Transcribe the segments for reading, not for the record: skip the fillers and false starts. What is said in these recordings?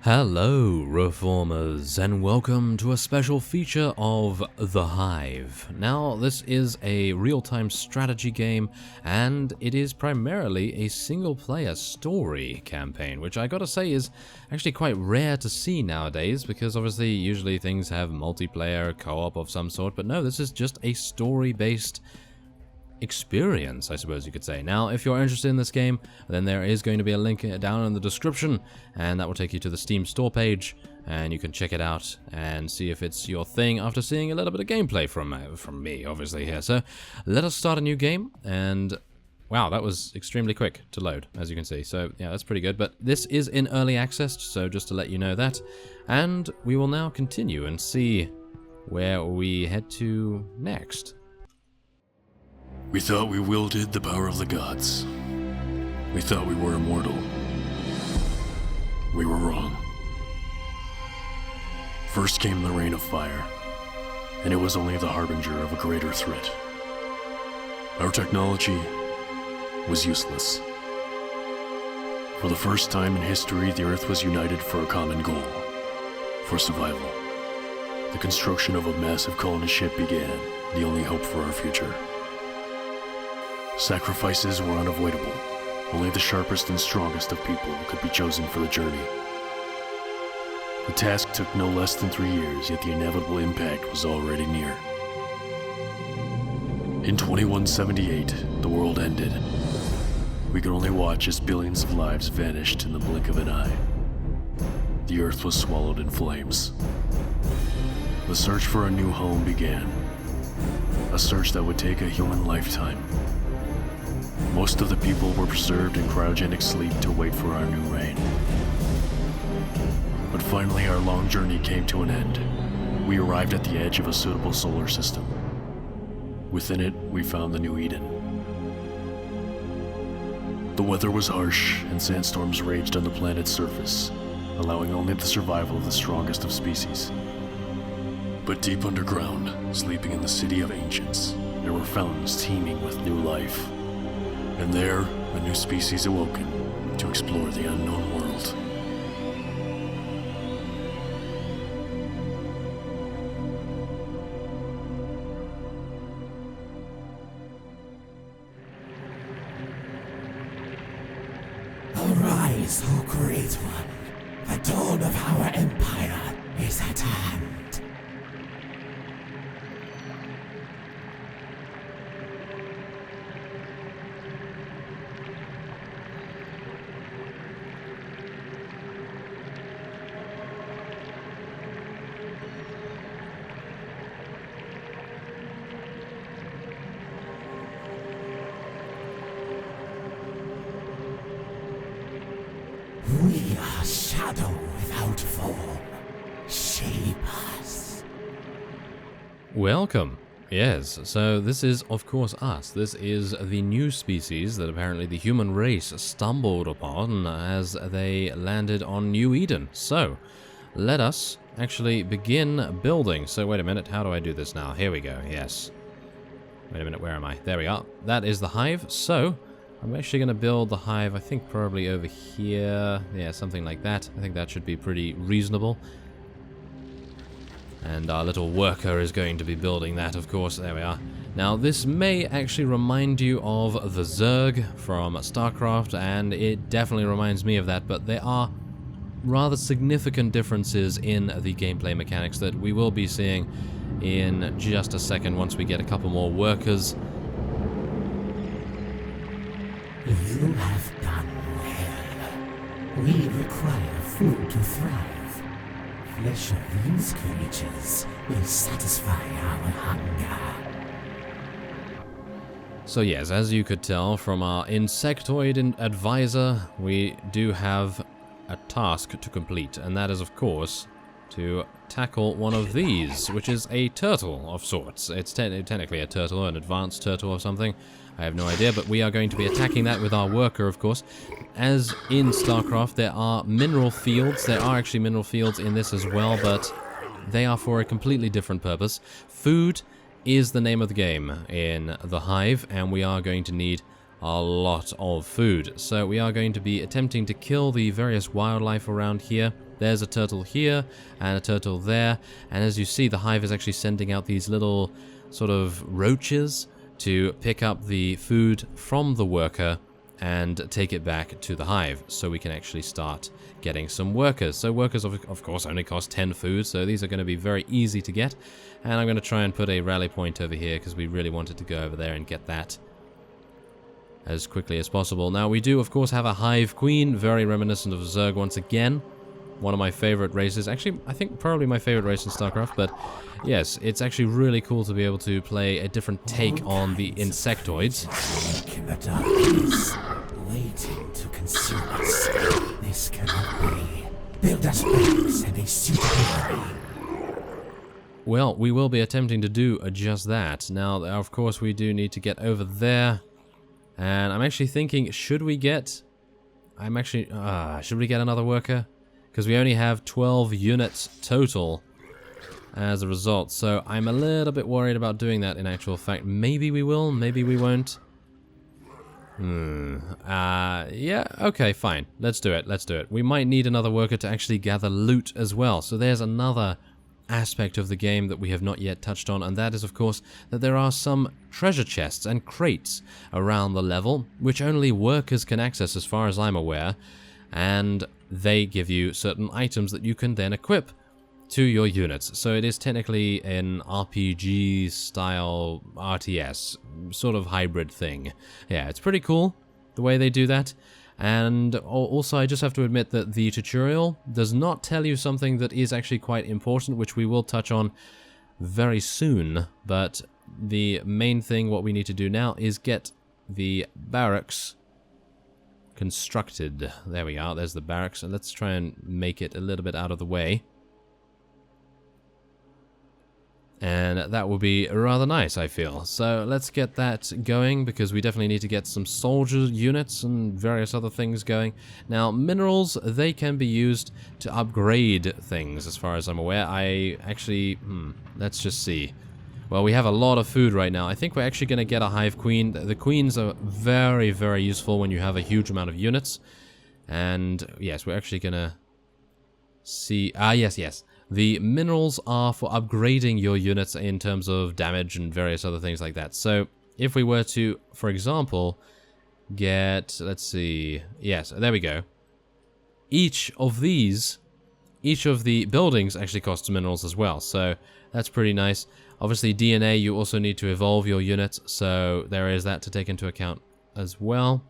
Hello, Reformers, and welcome to a special feature of The Hive. Now, this is a real-time strategy game, and it is primarily a single-player story campaign, which I gotta say is actually quite rare to see nowadays, because obviously, usually things have multiplayer, co-op of some sort, but no, this is just a story-based experience, I suppose you could say. Now, if you're interested in this game, then there is going to be a link down in the description, and that will take you to the Steam store page, and you can check it out and see if it's your thing after seeing a little bit of gameplay from me, obviously, here. So, let us start a new game, and wow, that was extremely quick to load, as you can see. So, yeah, that's pretty good, but this is in early access, so just to let you know that. And we will now continue and see where we head to next. We thought we wielded the power of the gods. We thought we were immortal. We were wrong. First came the rain of fire, and it was only the harbinger of a greater threat. Our technology was useless. For the first time in history, the Earth was united for a common goal, for survival. The construction of a massive colony ship began, the only hope for our future. Sacrifices were unavoidable. Only the sharpest and strongest of people could be chosen for the journey. The task took no less than 3 years, yet the inevitable impact was already near. In 2178, the world ended. We could only watch as billions of lives vanished in the blink of an eye. The Earth was swallowed in flames. The search for a new home began. A search that would take a human lifetime. Most of the people were preserved in cryogenic sleep to wait for our new reign. But finally, our long journey came to an end. We arrived at the edge of a suitable solar system. Within it, we found the New Eden. The weather was harsh, and sandstorms raged on the planet's surface, allowing only the survival of the strongest of species. But deep underground, sleeping in the city of ancients, there were fountains teeming with new life. And there, a new species awoken to explore the unknown world. Arise, O Great One. The dawn of our empire is at hand. We are shadow without form. Shape us. Welcome. Yes, so this is, of course, us. This is the new species that apparently the human race stumbled upon as they landed on New Eden. So, let us actually begin building. So, wait a minute, how do I do this now? Here we go, yes. Wait a minute, where am I? There we are. That is the hive. So, I'm actually going to build the hive, I think probably over here. Yeah, something like that. I think that should be pretty reasonable. And our little worker is going to be building that, of course. There we are. Now, this may actually remind you of the Zerg from StarCraft, and it definitely reminds me of that, but there are rather significant differences in the gameplay mechanics that we will be seeing in just a second once we get a couple more workers. You have done well. We require food to thrive. Flesh of these creatures will satisfy our hunger. So yes, as you could tell from our Insectoid advisor, we do have a task to complete, and that is, of course, to tackle one of these, which is a turtle of sorts. It's technically a turtle, an advanced turtle or something. I have no idea, but we are going to be attacking that with our worker, of course. As in StarCraft, there are mineral fields. There are actually mineral fields in this as well, but they are for a completely different purpose. Food is the name of the game in the Hive, and we are going to need a lot of food. So we are going to be attempting to kill the various wildlife around here there's a turtle here and a turtle there. And as you see, the hive is actually sending out these little sort of roaches to pick up the food from the worker and take it back to the hive, so we can actually start getting some workers. So workers, of course, only cost 10 food, so these are going to be very easy to get. And I'm going to try and put a rally point over here, because we really wanted to go over there and get that as quickly as possible. Now, we do, of course, have a hive queen, very reminiscent of Zerg once again. One of my favorite races. Actually, I think probably my favorite race in StarCraft, but yes, it's actually really cool to be able to play a different take on the insectoids. In the darkness, waiting to consume us. This cannot be. Build us base and a suitable army. Well, we will be attempting to do just that. Now, of course, we do need to get over there. And I'm actually thinking, should we get another worker? Because we only have 12 units total as a result. So I'm a little bit worried about doing that in actual fact. Maybe we will, maybe we won't. Yeah, okay, fine. Let's do it. We might need another worker to actually gather loot as well. So there's another aspect of the game that we have not yet touched on, and that is, of course, that there are some treasure chests and crates around the level, which only workers can access as far as I'm aware, and they give you certain items that you can then equip to your units. So it is technically an RPG style RTS sort of hybrid thing. Yeah, it's pretty cool the way they do that. And also, I just have to admit that the tutorial does not tell you something that is actually quite important, which we will touch on very soon. But the main thing, what we need to do now, is get the barracks constructed. There we are, there's the barracks, and let's try and make it a little bit out of the way. And that will be rather nice, I feel. So let's get that going, because we definitely need to get some soldier units and various other things going. Now, minerals, they can be used to upgrade things, as far as I'm aware. I actually, let's just see. Well, we have a lot of food right now. I think we're actually going to get a hive queen. The queens are very, very useful when you have a huge amount of units. And yes, we're actually going to see... yes. The minerals are for upgrading your units in terms of damage and various other things like that. So if we were to, for example, get, let's see, yes, there we go. Each of the buildings actually costs minerals as well. So that's pretty nice. Obviously, DNA, you also need to evolve your units. So there is that to take into account as well.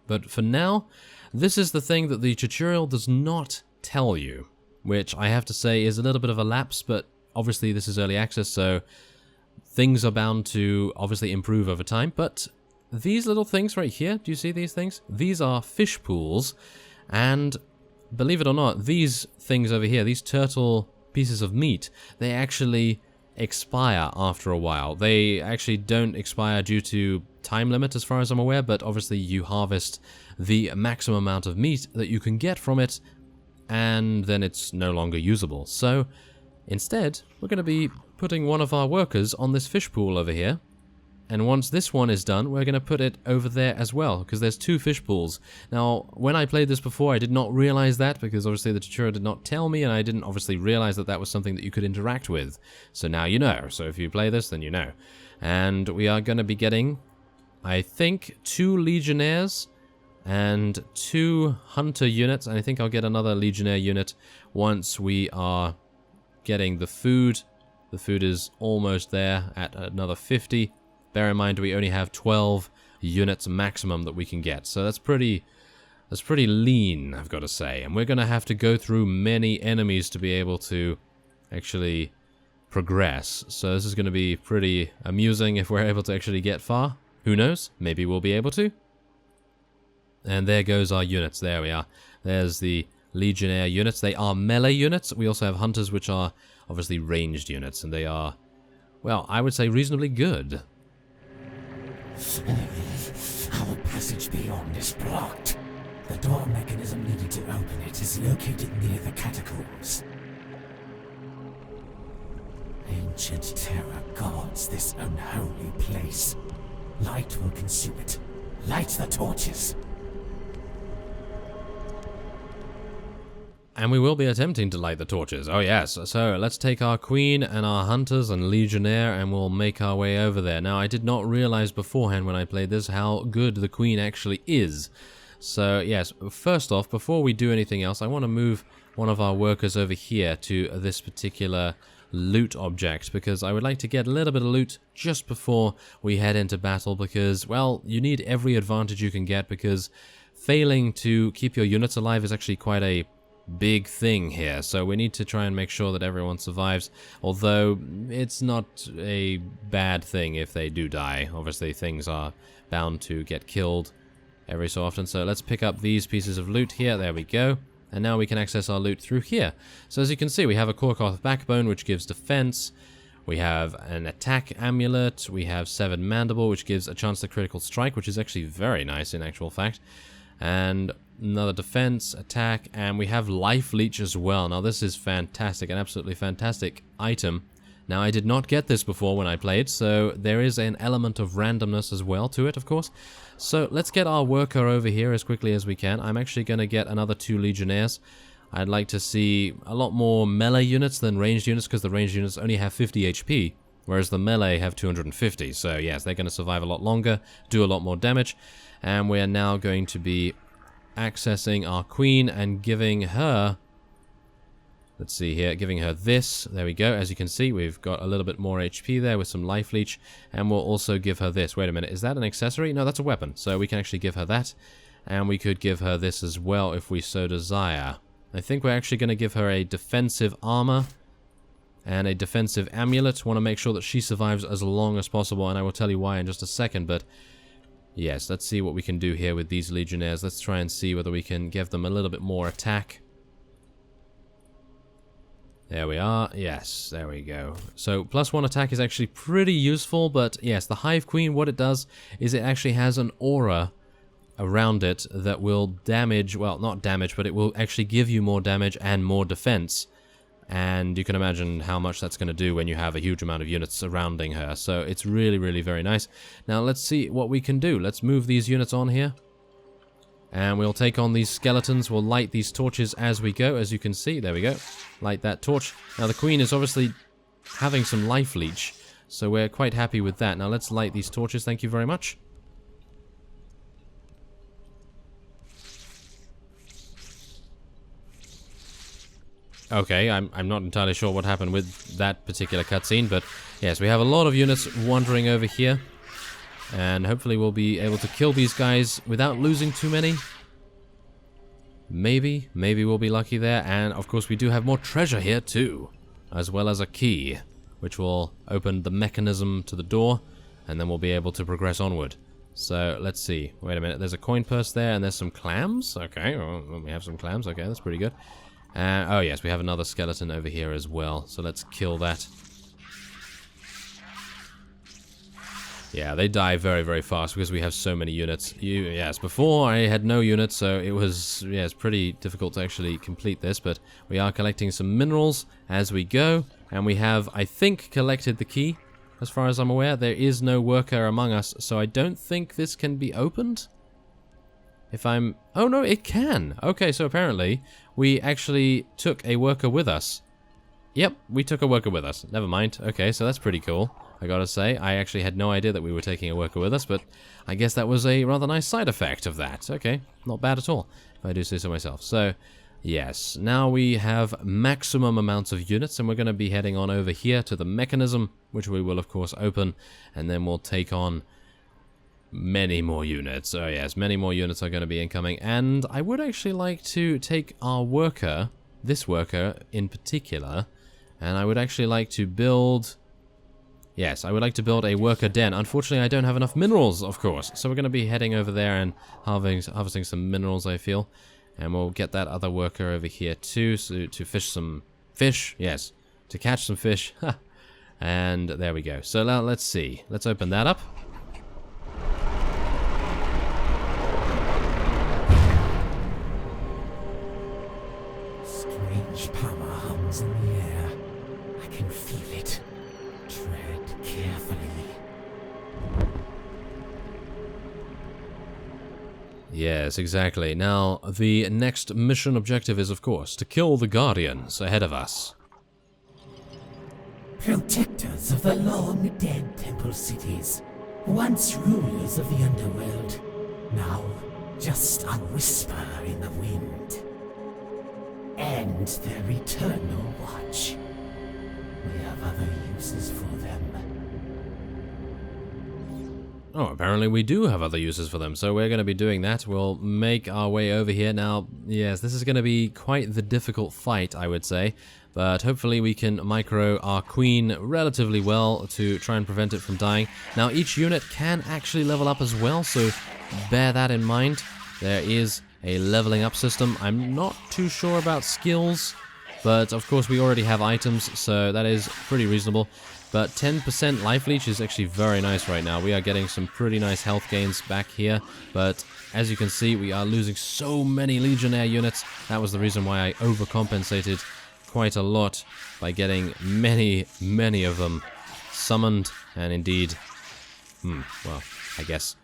But for now, this is the thing that the tutorial does not tell you, which I have to say is a little bit of a lapse, but obviously this is early access, so things are bound to obviously improve over time. But these little things right here, do you see these things? These are fish pools, and believe it or not, these things over here, these turtle pieces of meat, they actually expire after a while. They actually don't expire due to time limit as far as I'm aware, but obviously you harvest the maximum amount of meat that you can get from it, and then it's no longer usable. So instead, we're going to be putting one of our workers on this fish pool over here. And once this one is done, we're going to put it over there as well, because there's two fish pools. Now, when I played this before, I did not realize that, because obviously the tutorial did not tell me, and I didn't obviously realize that that was something that you could interact with. So now you know. So if you play this, then you know. And we are going to be getting, I think, 2 legionnaires and 2 hunter units, and I think I'll get another legionnaire unit once we are getting the food. The food is almost there at another 50. Bear in mind we only have 12 units maximum that we can get, so that's pretty lean, I've got to say. And we're going to have to go through many enemies to be able to actually progress. So this is going to be pretty amusing if we're able to actually get far. Who knows? Maybe we'll be able to. And there goes our units. There we are. There's the legionnaire units. They are melee units. We also have hunters, which are obviously ranged units, and they are, well, I would say reasonably good. Our passage beyond is blocked. The door mechanism needed to open it is located near the catacombs. Ancient terror guards this unholy place. Light will consume it. Light the torches. And we will be attempting to light the torches. Oh yes, so let's take our queen and our hunters and legionnaire and we'll make our way over there. Now I did not realize beforehand when I played this how good the queen actually is. So yes, first off, before we do anything else, I want to move one of our workers over here to this particular loot object, because I would like to get a little bit of loot just before we head into battle, because, well, you need every advantage you can get, because failing to keep your units alive is actually quite a big thing here, so we need to try and make sure that everyone survives, although it's not a bad thing if they do die. Obviously things are bound to get killed every so often, so let's pick up these pieces of loot here. There we go, and now we can access our loot through here. So as you can see, we have a Korkoth backbone, which gives defense, we have an attack amulet, we have 7 mandible, which gives a chance to critical strike, which is actually very nice in actual fact, and another defense, attack, and we have life leech as well. Now this is fantastic, an absolutely fantastic item. Now I did not get this before when I played, so there is an element of randomness as well to it, of course. So let's get our worker over here as quickly as we can. I'm actually going to get another 2 legionnaires. I'd like to see a lot more melee units than ranged units, because the ranged units only have 50 HP, whereas the melee have 250. So yes, they're going to survive a lot longer, do a lot more damage. And we're now going to be accessing our queen and giving her, let's see here, giving her this. There we go. As you can see, we've got a little bit more HP there with some life leech, and we'll also give her this. Wait a minute, is that an accessory? No, that's a weapon, so we can actually give her that, and we could give her this as well if we so desire. I think we're actually going to give her a defensive armor and a defensive amulet. Want to make sure that she survives as long as possible, and I will tell you why in just a second, but yes, let's see what we can do here with these legionnaires. Let's try and see whether we can give them a little bit more attack. There we are. Yes, there we go. So +1 attack is actually pretty useful, but yes, the Hive Queen, what it does is it actually has an aura around it that will damage, well, not damage, but it will actually give you more damage and more defense. And you can imagine how much that's going to do when you have a huge amount of units surrounding her. So it's really, really very nice. Now let's see what we can do. Let's move these units on here. And we'll take on these skeletons. We'll light these torches as we go, as you can see. There we go. Light that torch. Now the queen is obviously having some life leech, so we're quite happy with that. Now let's light these torches. Thank you very much. Okay, I'm not entirely sure what happened with that particular cutscene, but yes, we have a lot of units wandering over here, and hopefully we'll be able to kill these guys without losing too many. Maybe we'll be lucky there, and of course we do have more treasure here too, as well as a key, which will open the mechanism to the door, and then we'll be able to progress onward. So let's see. Wait a minute, there's a coin purse there, and there's some clams. Okay, well, we have some clams. Okay, that's pretty good. Oh yes, we have another skeleton over here as well, so let's kill that. Yeah, they die very, very fast because we have so many units. Yes, before I had no units, so it was, yes, pretty difficult to actually complete this, but we are collecting some minerals as we go, and we have, I think, collected the key. As far as I'm aware, there is no worker among us, so I don't think this can be opened. Oh no, it can! Okay, so apparently we actually took a worker with us. Yep, we took a worker with us. Never mind. Okay, so that's pretty cool, I gotta say. I actually had no idea that we were taking a worker with us, but I guess that was a rather nice side effect of that. Okay, not bad at all, if I do say so myself. So, yes, now we have maximum amounts of units, and we're gonna be heading on over here to the mechanism, which we will of course open, and then we'll take on many more units. Oh yes, many more units are going to be incoming, and I would actually like to take our worker, this worker in particular, and I would actually like to build, yes, I would like to build a worker den. Unfortunately, I don't have enough minerals, of course, so we're going to be heading over there and harvesting some minerals, I feel, and we'll get that other worker over here too, so to fish some fish, yes, to catch some fish, and there we go. So now let's see, let's open that up. Power hums in the air. I can feel it. Tread carefully. Yes, exactly. Now, the next mission objective is, of course, to kill the Guardians ahead of us. Protectors of the long-dead temple cities, once rulers of the underworld, now just a whisper in the wind. And their eternal watch. We have other uses for them. Oh, apparently we do have other uses for them, so we're going to be doing that. We'll make our way over here. Now, yes, this is going to be quite the difficult fight, I would say, but hopefully we can micro our queen relatively well to try and prevent it from dying. Now, each unit can actually level up as well, so bear that in mind. There is a leveling up system. I'm not too sure about skills, but of course we already have items, so that is pretty reasonable. But 10% life leech is actually very nice right now. We are getting some pretty nice health gains back here, but as you can see, we are losing so many Legionnaire units. That was the reason why I overcompensated quite a lot by getting many of them summoned, and indeed, well, I guess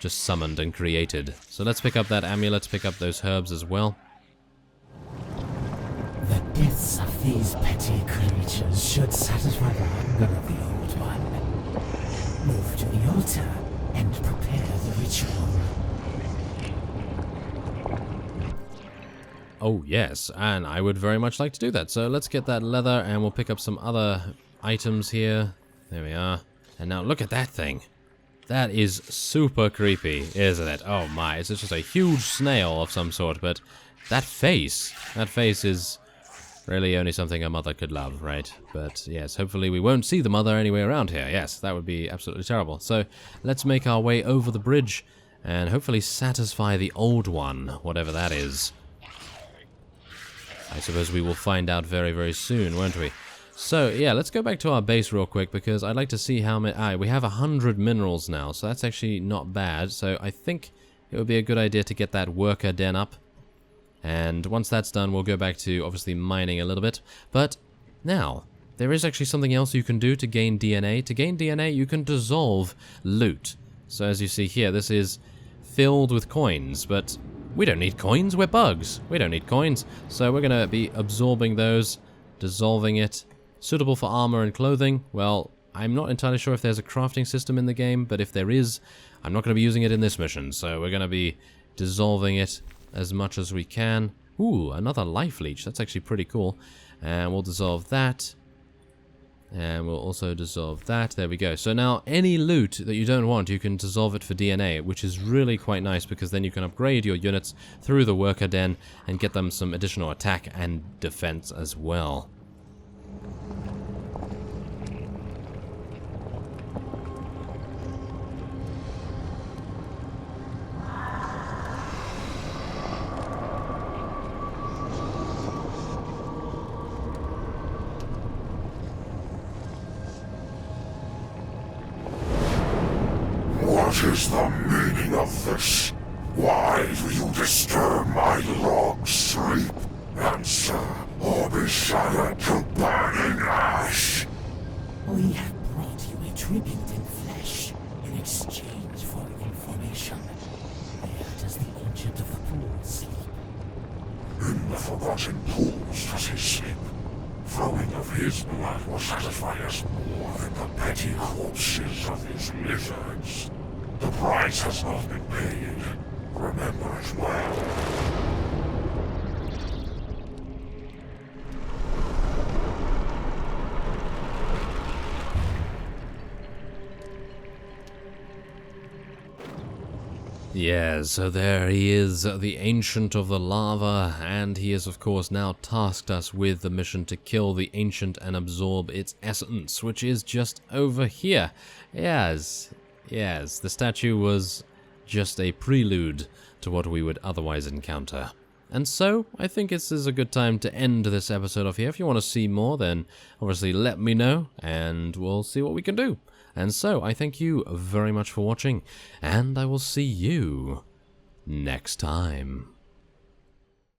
just summoned and created. So let's pick up that amulet, pick up those herbs as well. The deaths of these petty creatures should satisfy the hunger of the Old One. Move to the altar and prepare the ritual. Oh yes, and I would very much like to do that. So let's get that leather and we'll pick up some other items here. There we are. And now look at that thing. That is super creepy, isn't it? Oh my, it's just a huge snail of some sort, but that face is really only something a mother could love, right? But yes, hopefully we won't see the mother anywhere around here. Yes, that would be absolutely terrible. So let's make our way over the bridge and hopefully satisfy the Old One, whatever that is. I suppose we will find out very soon, won't we? So yeah, let's go back to our base real quick because I'd like to see how many... we have 100 minerals now, so that's actually not bad. So I think it would be a good idea to get that worker den up. And once that's done, we'll go back to, obviously, mining a little bit. But now, there is actually something else you can do to gain DNA. To gain DNA, you can dissolve loot. So as you see here, this is filled with coins, but we don't need coins, we're bugs. We don't need coins. So we're going to be absorbing those, dissolving it. Suitable for armor and clothing. Well, I'm not entirely sure if there's a crafting system in the game, but if there is, I'm not going to be using it in this mission. So we're going to be dissolving it as much as we can. Ooh, another life leech. That's actually pretty cool. And we'll dissolve that. And we'll also dissolve that. There we go. So now any loot that you don't want, you can dissolve it for DNA, which is really quite nice because then you can upgrade your units through the worker den and get them some additional attack and defense as well. What is the meaning of this? Why do you disturb my long sleep? Answer, or be shattered to burning ash. We have brought you a tribute in flesh in exchange for information. Where does the Ancient of the Pool sleep? In the Forgotten Pools does he sleep. Flowing of his blood will satisfy us more than the petty corpses of his lizards. The price has not been paid. Remember it well. Yes, so there he is, the Ancient of the Lava, and he has of course now tasked us with the mission to kill the Ancient and absorb its essence, which is just over here. Yes, the statue was just a prelude to what we would otherwise encounter. And so, I think this is a good time to end this episode off here. If you want to see more, then obviously let me know, and we'll see what we can do. And so, I thank you very much for watching, and I will see you next time.